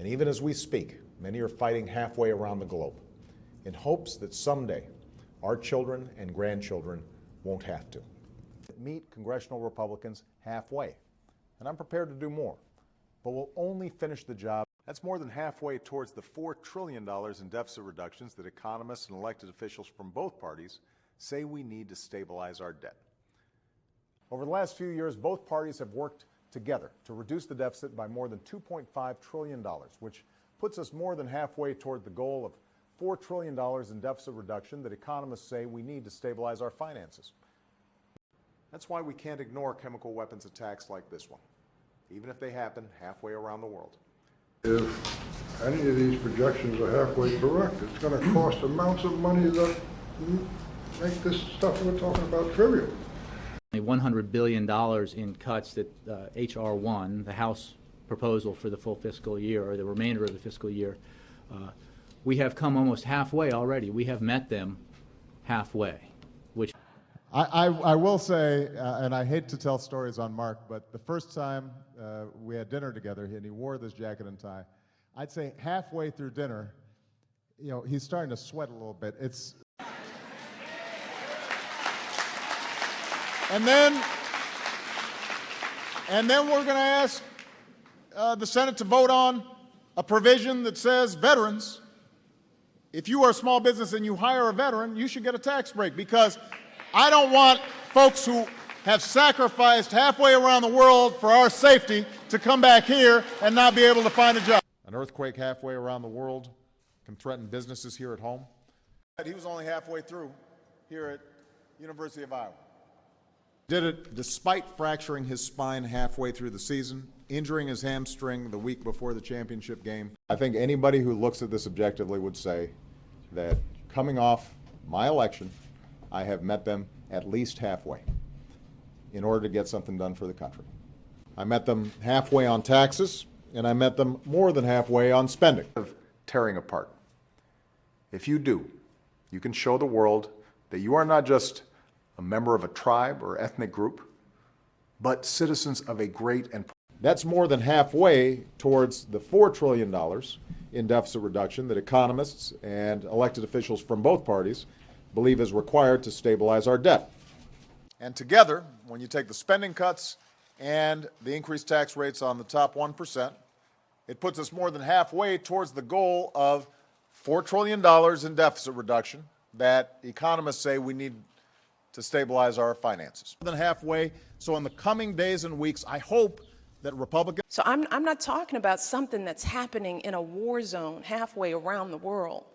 even as we speak, many are fighting halfway around the globe in hopes that someday our children and grandchildren won't have to. Meet congressional Republicans halfway, and I'm prepared to do more, but we'll only finish the job. That's more than halfway towards the $4 trillion in deficit reductions that economists and elected officials from both parties say we need to stabilize our debt. Over the last few years, both parties have worked together to reduce the deficit by more than $2.5 trillion, which puts us more than halfway toward the goal of $4 trillion in deficit reduction that economists say we need to stabilize our finances. That's why we can't ignore chemical weapons attacks like this one, even if they happen halfway around the world. If any of these projections are halfway correct, it's going to cost amounts of money that make this stuff we're talking about trivial. $100 billion in cuts that H.R. 1, the House proposal for the full fiscal year, or the remainder of the fiscal year, we have come almost halfway already. We have met them halfway, which I will say, and I hate to tell stories on Mark, but the first time we had dinner together and he wore this jacket and tie, I'd say halfway through dinner, you know, he's starting to sweat a little bit. And then we're going to ask the Senate to vote on a provision that says veterans, if you are a small business and you hire a veteran, you should get a tax break, because I don't want folks who have sacrificed halfway around the world for our safety to come back here and not be able to find a job. An earthquake halfway around the world can threaten businesses here at home. He was only halfway through here at University of Iowa. Did it despite fracturing his spine halfway through the season, injuring his hamstring the week before the championship game. I think anybody who looks at this objectively would say that coming off my election, I have met them at least halfway in order to get something done for the country. I met them halfway on taxes, and I met them more than halfway on spending. Tearing apart. If you do, you can show the world that you are not just a member of a tribe or ethnic group, but citizens of a great and... That's more than halfway towards the $4 trillion in deficit reduction that economists and elected officials from both parties believe is required to stabilize our debt. And together, when you take the spending cuts and the increased tax rates on the top 1%, it puts us more than halfway towards the goal of $4 trillion in deficit reduction that economists say we need to stabilize our finances. More than halfway. So in the coming days and weeks, I hope that Republicans... So I'm not talking about something that's happening in a war zone halfway around the world.